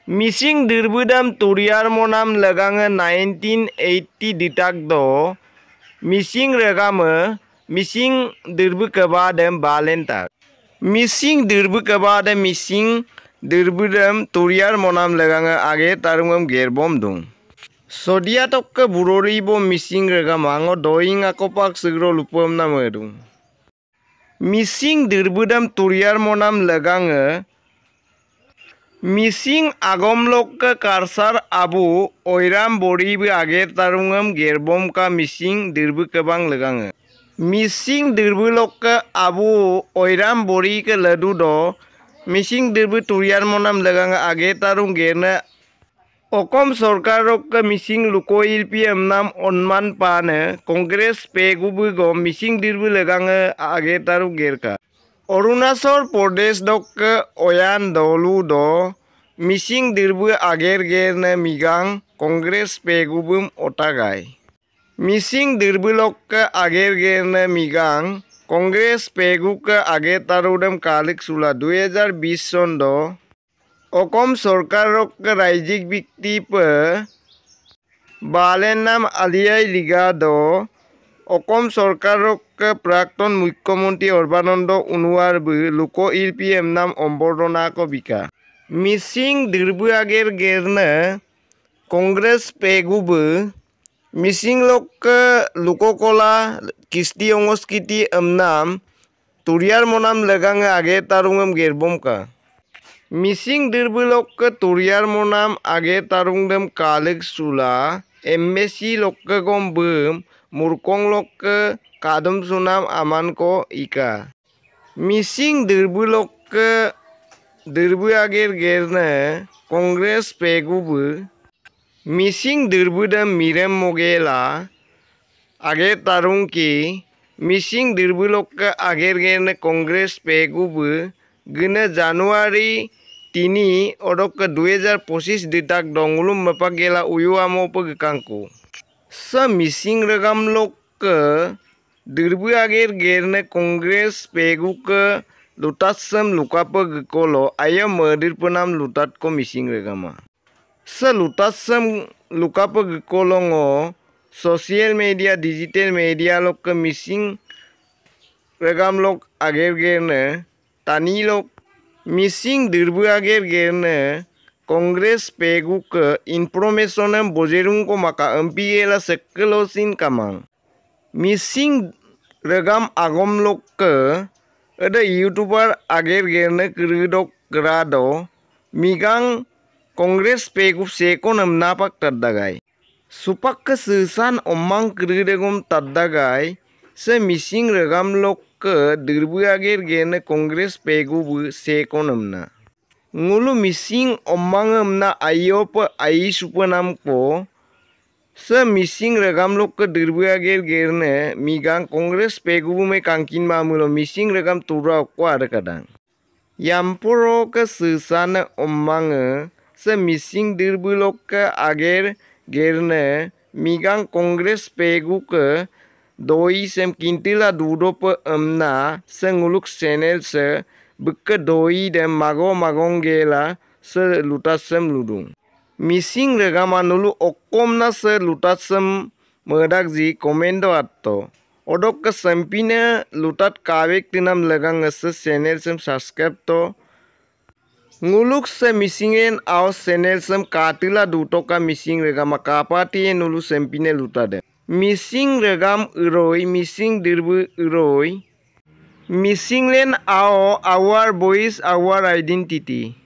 Missing dirbudam turiar monam lagange 1980 ditak do missing regame missing dirbu kabadem balentak. Missing dirbu kabadem missing dirbudam turiar monam lagange age tarungam gerbom dung. Sodia tokka burori bo missing regamango doing akopak sigro lupam na medung. Missing dirbudam turiar monam lagange Missing agomlok ka karsar abu oiram boribu ager tarungam gerbom ka missing dirbu kabang lagange. Missing dirbu lok ka abu oiram bori ka ladu do missing dirbu turiar monam lagange ager tarung gerna okom sorkarok ka missing lukoil PM nam onman pane kongres pegubu go missing dirbu lagange ager tarung gerka. Arunachal Pradesh dok oyan dolu do missing dirbu ager gerne migang kongres pegubum otagai. Missing dirbu lok ager gerne migang kongres peguk ager tarudam kalik sula 2020 son do okom sorkarok raijik bikti pe balen nam aliyai liga do অসম সরকারক প্রাক্তন মুখ্যমন্ত্রী সর্বানন্দ সোনোৱাল লোক ইলপিএম নাম সম্বৰ্ধনা বিকা মিচিং দিৰবু আগেৰ গেৰনে কংগ্ৰেছ পেগুব মিচিং লোক লোককলা কৃষ্টি সংস্কৃতি নাম তুৰিয়াৰ মনাম লেগাঙে আগে তাৰুঙম গেৰবমকা মিচিং দিৰবু লোক তুৰিয়াৰ মনাম আগে তাৰুংদম কালিক চুলা এমবেসি লোক গম bomb Murkong lok kadum sunam aman ko ika. Missing dirbu lok dirbu ager gerne kongres pegubu. Missing dirbu dam mirem mogela ager tarung ki. Missing dirbu lok ager gerne kongres pegubu. Guna Januari tini odok 2025 ditak dongulum bapak gela uyu amo pegkangku. Sa missing regam lok dirbu ager gerne kongres pegu ke lutat sem lukapa gekolo ayam merdir penam lutat ko missing regama. Sa lutat sem lukapa gekolo ngo sosial media digital media lok ke missing regam lok ager gerne tani lok missing dirbu ager गर्ने Kongres pegu ke information bojerung ko maka MPL sekelosin kamang. Missing regam agom lok ke ada YouTuber ager gerne keridok grado migang Kongres pegu seko nam napak tadagai. Supak ke sesan omang keridegum tadagai se missing regam lok ke dirbu ager gerne Kongres pegu seko namna. Ngulu missing omangam na ayop ai supanam ko se missing regam lok ke dirbu ager gerne migang kongres pegu me kangkin mamulo missing regam tura ko ada kadang yamporo ke susana omang se missing dirbu lok ke ager gerne migang kongres pegu ke doi sem kintila dudo pe amna se nguluk channel se Buka doi dem mago magong gela se lutat sem ludung. Missing regama nulu okom na se lutat sem merdak ji komendo atto. Odok ke sempine lutat kawek tinam legang se channel sem subscribe to. Nguluk se missingen aus channel sem katila duto ka missing regama kapati nulu sempine lutade. Missing regam uroi missing dirbu uroi. Missing len our voice, our identity.